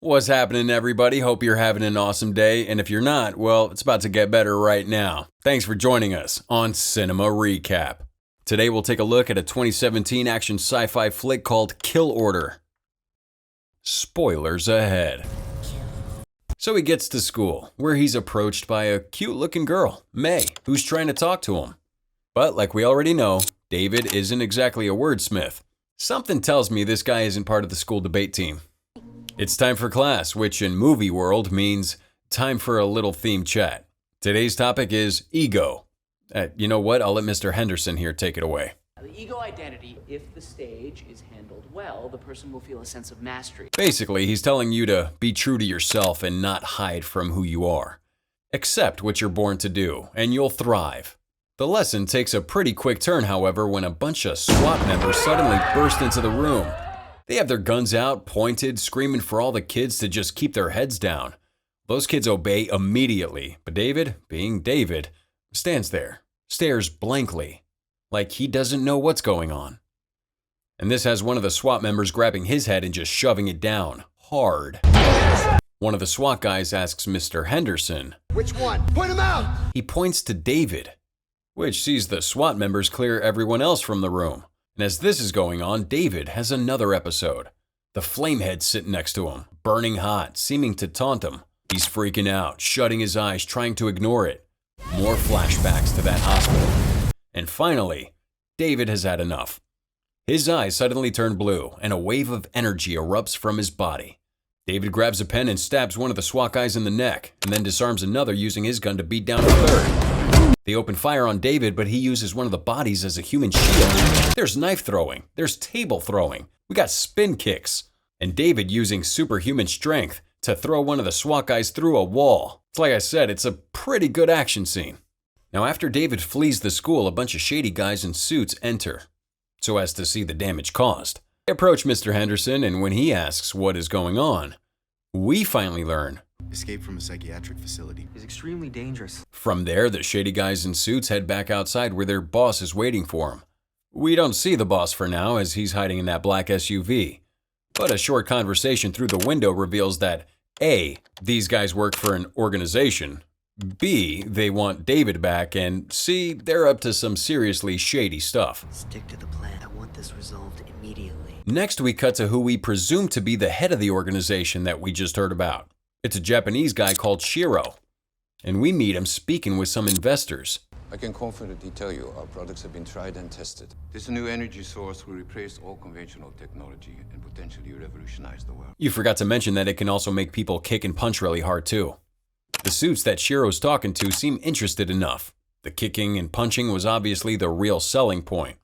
What's happening, everybody? Hope you're having an awesome day, and if you're not, well, it's about to get better right now. Thanks for joining us on Cinema Recap. Today we'll take a look at a 2017 action sci-fi flick called Kill Order. Spoilers ahead. So he gets to school, where he's approached by a cute-looking girl, May, who's trying to talk to him. But like we already know, David isn't exactly a wordsmith. Something tells me this guy isn't part of the school debate team. It's time for class, which in movie world means time for a little theme chat. Today's topic is ego. You know what? I'll let Mr. Henderson here take it away. The ego identity, if the stage is handled well, the person will feel a sense of mastery. Basically, he's telling you to be true to yourself and not hide from who you are. Accept what you're born to do, and you'll thrive. The lesson takes a pretty quick turn, however, when a bunch of SWAT members suddenly burst into the room. They have their guns out, pointed, screaming for all the kids to just keep their heads down. Those kids obey immediately, but David, being David, stands there, stares blankly, like he doesn't know what's going on. And this has one of the SWAT members grabbing his head and just shoving it down, hard. One of the SWAT guys asks Mr. Henderson, "Which one? Point him out!" He points to David, which sees the SWAT members clear everyone else from the room. And as this is going on, David has another episode. The flamehead sitting next to him, burning hot, seeming to taunt him. He's freaking out, shutting his eyes, trying to ignore it. More flashbacks to that hospital. And finally, David has had enough. His eyes suddenly turn blue, and a wave of energy erupts from his body. David grabs a pen and stabs one of the SWAT guys in the neck, and then disarms another using his gun to beat down a third. They open fire on David, but he uses one of the bodies as a human shield. There's knife throwing, there's table throwing, we got spin kicks, and David using superhuman strength to throw one of the SWAT guys through a wall. It's like I said, it's a pretty good action scene. Now after David flees the school, a bunch of shady guys in suits enter, so as to see the damage caused. They approach Mr. Henderson, and when he asks what is going on, we finally learn. Escaped from a psychiatric facility. He's extremely dangerous. From there, the shady guys in suits head back outside where their boss is waiting for him. We don't see the boss for now as he's hiding in that black SUV. But a short conversation through the window reveals that A, these guys work for an organization, B, they want David back, and C, they're up to some seriously shady stuff. Stick to the plan. I want this resolved immediately. Next, we cut to who we presume to be the head of the organization that we just heard about. It's a Japanese guy called Shiro, and we meet him speaking with some investors. I can confidently tell you our products have been tried and tested. This new energy source will replace all conventional technology and potentially revolutionize the world. You forgot to mention that it can also make people kick and punch really hard too. The suits that Shiro's talking to seem interested enough. The kicking and punching was obviously the real selling point.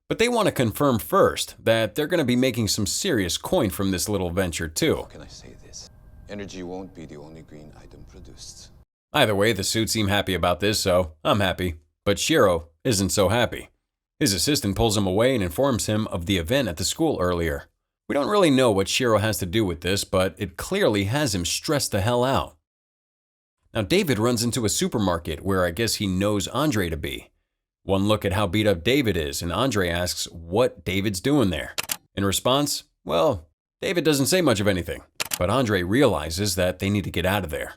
But they want to confirm first that they're going to be making some serious coin from this little venture too. How can I say this? Energy won't be the only green item produced. Either way, the suits seem happy about this, so I'm happy. But Shiro isn't so happy. His assistant pulls him away and informs him of the event at the school earlier. We don't really know what Shiro has to do with this, but it clearly has him stressed the hell out. Now David runs into a supermarket where I guess he knows Andre to be. One look at how beat up David is, and Andre asks what David's doing there. In response, well, David doesn't say much of anything. But Andre realizes that they need to get out of there.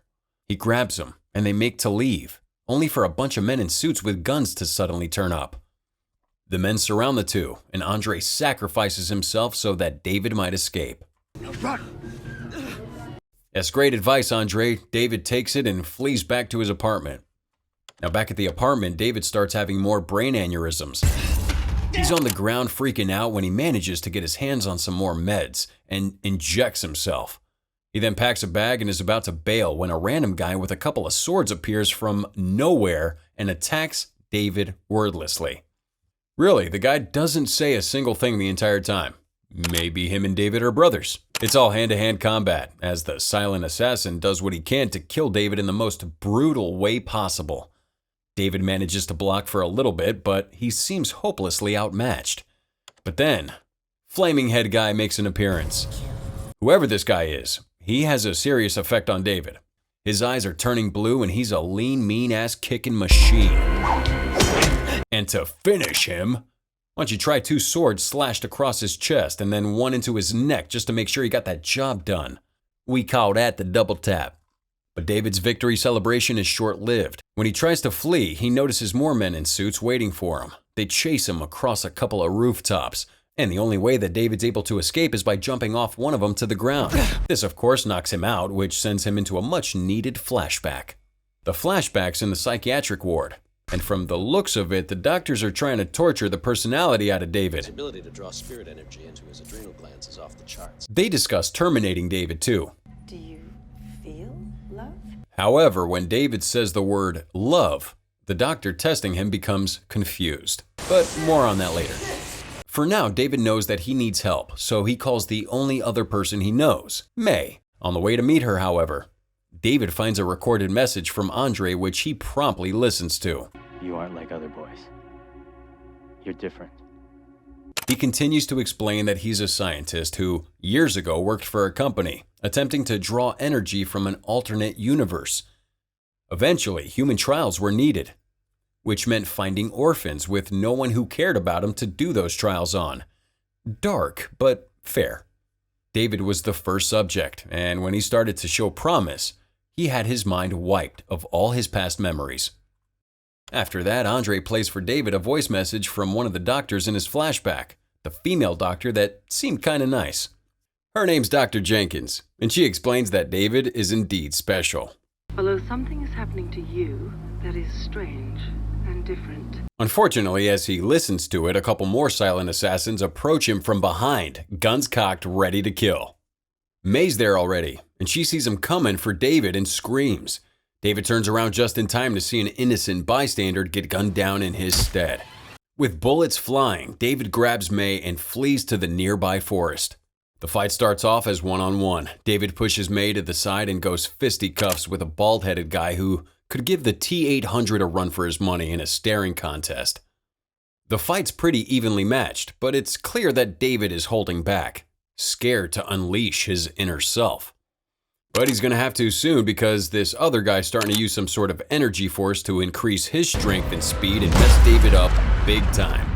He grabs him, and they make to leave, only for a bunch of men in suits with guns to suddenly turn up. The men surround the two, and Andre sacrifices himself so that David might escape. Run! That's great advice, Andre. David takes it and flees back to his apartment. Now back at the apartment, David starts having more brain aneurysms. He's on the ground freaking out when he manages to get his hands on some more meds and injects himself. He then packs a bag and is about to bail when a random guy with a couple of swords appears from nowhere and attacks David wordlessly. Really, the guy doesn't say a single thing the entire time. Maybe him and David are brothers. It's all hand-to-hand combat as the silent assassin does what he can to kill David in the most brutal way possible. David manages to block for a little bit, but he seems hopelessly outmatched. But then, Flaming Head Guy makes an appearance. Whoever this guy is, he has a serious effect on David. His eyes are turning blue and he's a lean, mean-ass kicking machine. And to finish him, why don't you try 2 swords slashed across his chest and then one into his neck just to make sure he got that job done. We call that the double tap. But David's victory celebration is short-lived. When he tries to flee, he notices more men in suits waiting for him. They chase him across a couple of rooftops, and the only way that David's able to escape is by jumping off one of them to the ground. This, of course, knocks him out, which sends him into a much-needed flashback. The flashback's in the psychiatric ward, and from the looks of it, the doctors are trying to torture the personality out of David. His ability to draw spirit energy into his adrenal glands is off the charts. They discuss terminating David, too. Do you feel love? However, when David says the word love, the doctor testing him becomes confused. But more on that later. For now, David knows that he needs help, so he calls the only other person he knows, May. On the way to meet her, however, David finds a recorded message from Andre which he promptly listens to. You aren't like other boys. You're different. He continues to explain that he's a scientist who, years ago, worked for a company, attempting to draw energy from an alternate universe. Eventually, human trials were needed, which meant finding orphans with no one who cared about them to do those trials on. Dark, but fair. David was the first subject, and when he started to show promise, he had his mind wiped of all his past memories. After that, Andre plays for David a voice message from one of the doctors in his flashback, the female doctor that seemed kinda nice. Her name's Dr. Jenkins, and she explains that David is indeed special. Although something is happening to you that is strange and different. Unfortunately, as he listens to it, a couple more silent assassins approach him from behind, guns cocked, ready to kill. May's there already, and she sees him coming for David and screams. David turns around just in time to see an innocent bystander get gunned down in his stead. With bullets flying, David grabs May and flees to the nearby forest. The fight starts off as one-on-one. David pushes May to the side and goes fisticuffs with a bald-headed guy who could give the T-800 a run for his money in a staring contest. The fight's pretty evenly matched, but it's clear that David is holding back, scared to unleash his inner self. But he's going to have to soon because this other guy's starting to use some sort of energy force to increase his strength and speed and mess David up big time.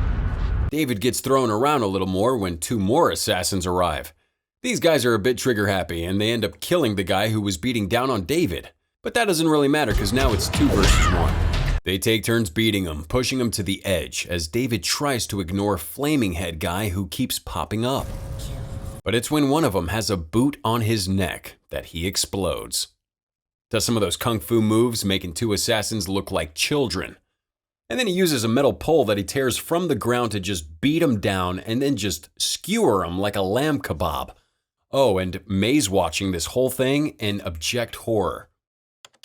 David gets thrown around a little more when two more assassins arrive. These guys are a bit trigger happy and they end up killing the guy who was beating down on David. But that doesn't really matter because now it's 2 versus 1. They take turns beating him, pushing him to the edge as David tries to ignore Flaming Head guy who keeps popping up. But it's when one of them has a boot on his neck that he explodes. Does some of those kung fu moves, making 2 assassins look like children. And then he uses a metal pole that he tears from the ground to just beat them down and then just skewer them like a lamb kebab. Oh, and May's watching this whole thing in abject horror.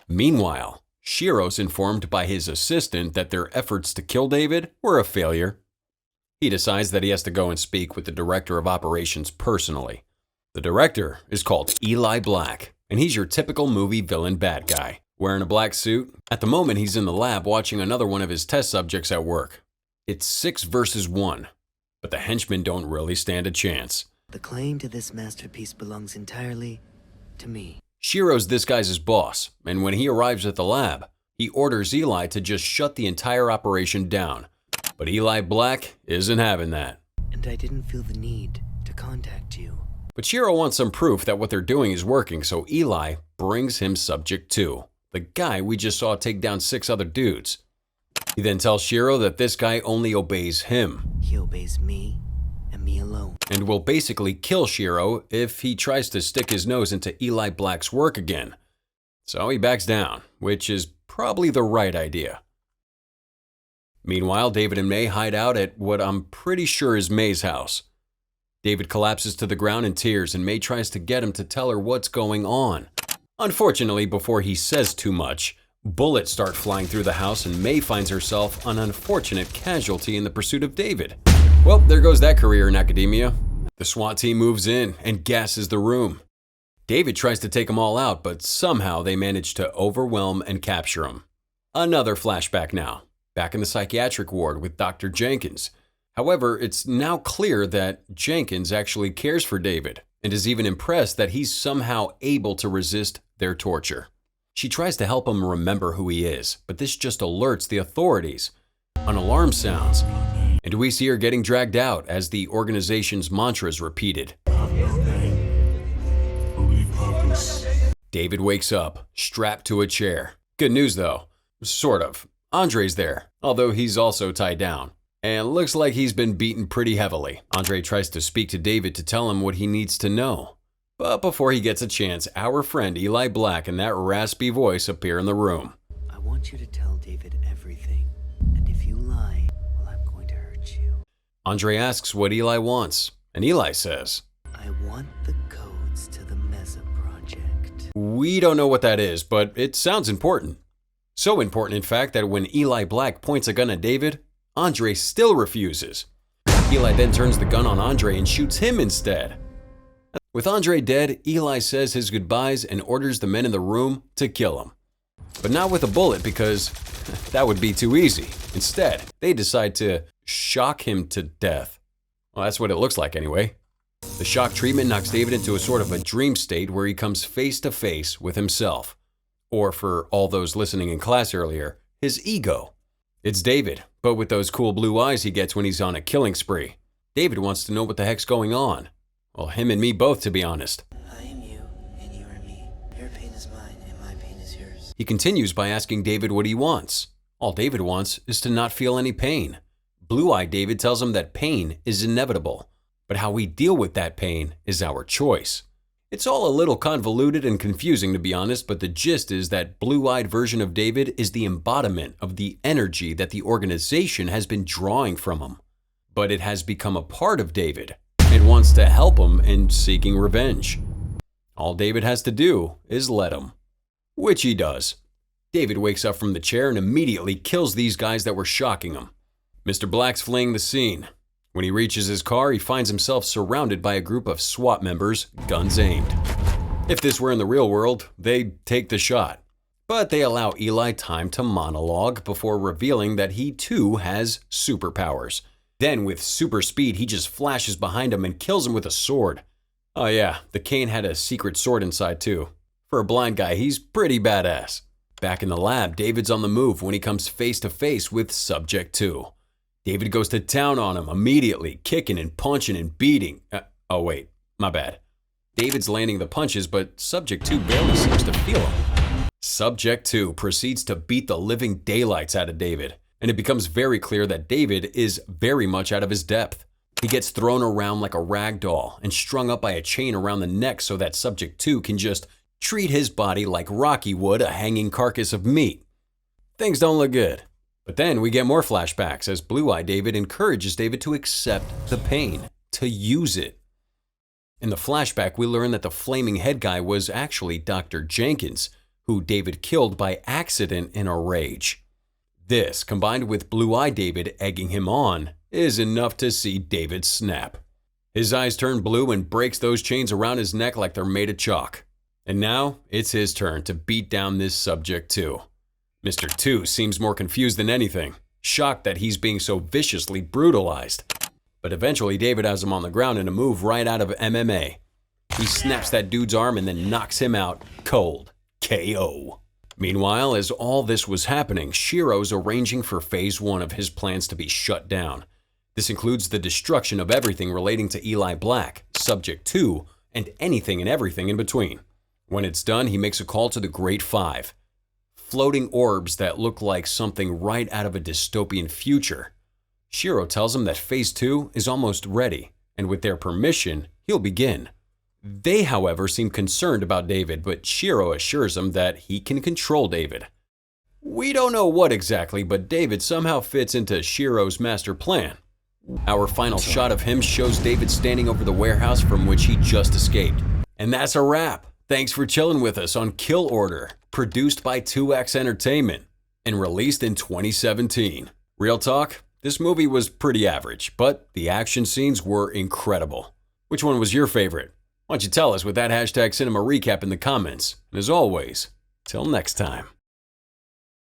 Meanwhile, Shiro's informed by his assistant that their efforts to kill David were a failure. He decides that he has to go and speak with the director of operations personally. The director is called Eli Black, and he's your typical movie villain bad guy, wearing a black suit. At the moment, he's in the lab watching another one of his test subjects at work. It's 6 versus 1, but the henchmen don't really stand a chance. The claim to this masterpiece belongs entirely to me. Shiro's this guy's boss, and when he arrives at the lab, he orders Eli to just shut the entire operation down. But Eli Black isn't having that. And I didn't feel the need to contact you. But Shiro wants some proof that what they're doing is working, so Eli brings him subject 2, the guy we just saw take down 6 other dudes. He then tells Shiro that this guy only obeys him. He obeys me, and me alone. And will basically kill Shiro if he tries to stick his nose into Eli Black's work again. So he backs down, which is probably the right idea. Meanwhile, David and May hide out at what I'm pretty sure is May's house. David collapses to the ground in tears and May tries to get him to tell her what's going on. Unfortunately, before he says too much, bullets start flying through the house and May finds herself an unfortunate casualty in the pursuit of David. Well, there goes that career in academia. The SWAT team moves in and gasses the room. David tries to take them all out, but somehow they manage to overwhelm and capture him. Another flashback now, back in the psychiatric ward with Dr. Jenkins. However, it's now clear that Jenkins actually cares for David and is even impressed that he's somehow able to resist their torture. She tries to help him remember who he is, but this just alerts the authorities. An alarm sounds, and we see her getting dragged out as the organization's mantra is repeated. Only purpose David wakes up, strapped to a chair. Good news though. Sort of. Andre's there, although he's also tied down. And looks like he's been beaten pretty heavily. Andre tries to speak to David to tell him what he needs to know. But before he gets a chance, our friend Eli Black and that raspy voice appear in the room. I want you to tell David everything. And if you lie, well, I'm going to hurt you. Andre asks what Eli wants, and Eli says, I want the codes to the Mesa project. We don't know what that is, but it sounds important. So important, in fact, that when Eli Black points a gun at David, Andre still refuses. Eli then turns the gun on Andre and shoots him instead. With Andre dead, Eli says his goodbyes and orders the men in the room to kill him. But not with a bullet, because that would be too easy. Instead, they decide to shock him to death. Well, that's what it looks like anyway. The shock treatment knocks David into a sort of a dream state where he comes face to face with himself. Or for all those listening in class earlier, his ego. It's David, but with those cool blue eyes he gets when he's on a killing spree. David wants to know what the heck's going on. Well, him and me both, to be honest. I am you, and you are me. Your pain is mine, and my pain is yours. He continues by asking David what he wants. All David wants is to not feel any pain. Blue-eyed David tells him that pain is inevitable, but how we deal with that pain is our choice. It's all a little convoluted and confusing, to be honest, but the gist is that blue-eyed version of David is the embodiment of the energy that the organization has been drawing from him. But it has become a part of David and wants to help him in seeking revenge. All David has to do is let him, which he does. David wakes up from the chair and immediately kills these guys that were shocking him. Mr. Black's fleeing the scene. When he reaches his car, he finds himself surrounded by a group of SWAT members, guns aimed. If this were in the real world, they'd take the shot. But they allow Eli time to monologue before revealing that he too has superpowers. Then with super speed, he just flashes behind him and kills him with a sword. Oh yeah, the cane had a secret sword inside too. For a blind guy, he's pretty badass. Back in the lab, David's on the move when he comes face to face with Subject 2. David goes to town on him immediately, kicking and punching and beating. Oh wait, my bad. David's landing the punches, but Subject 2 barely seems to feel him. Subject 2 proceeds to beat the living daylights out of David, and it becomes very clear that David is very much out of his depth. He gets thrown around like a rag doll and strung up by a chain around the neck so that Subject 2 can just treat his body like Rocky would a hanging carcass of meat. Things don't look good. But then we get more flashbacks as Blue-Eye David encourages David to accept the pain, to use it. In the flashback, we learn that the flaming head guy was actually Dr. Jenkins, who David killed by accident in a rage. This, combined with Blue-Eye David egging him on, is enough to see David snap. His eyes turn blue and breaks those chains around his neck like they're made of chalk. And now, it's his turn to beat down this Subject 2. Mr. 2 seems more confused than anything, shocked that he's being so viciously brutalized. But eventually David has him on the ground in a move right out of MMA. He snaps that dude's arm and then knocks him out cold. KO. Meanwhile, as all this was happening, Shiro's arranging for Phase 1 of his plans to be shut down. This includes the destruction of everything relating to Eli Black, Subject 2, and anything and everything in between. When it's done, he makes a call to the Great Five. Floating orbs that look like something right out of a dystopian future. Shiro tells him that Phase 2 is almost ready, and with their permission, he'll begin. They, however, seem concerned about David, but Shiro assures him that he can control David. We don't know what exactly, but David somehow fits into Shiro's master plan. Our final shot of him shows David standing over the warehouse from which he just escaped. And that's a wrap. Thanks for chilling with us on Kill Order, produced by 2X Entertainment and released in 2017. Real talk, this movie was pretty average, but the action scenes were incredible. Which one was your favorite? Why don't you tell us with that #CinemaRecap in the comments? And as always, till next time.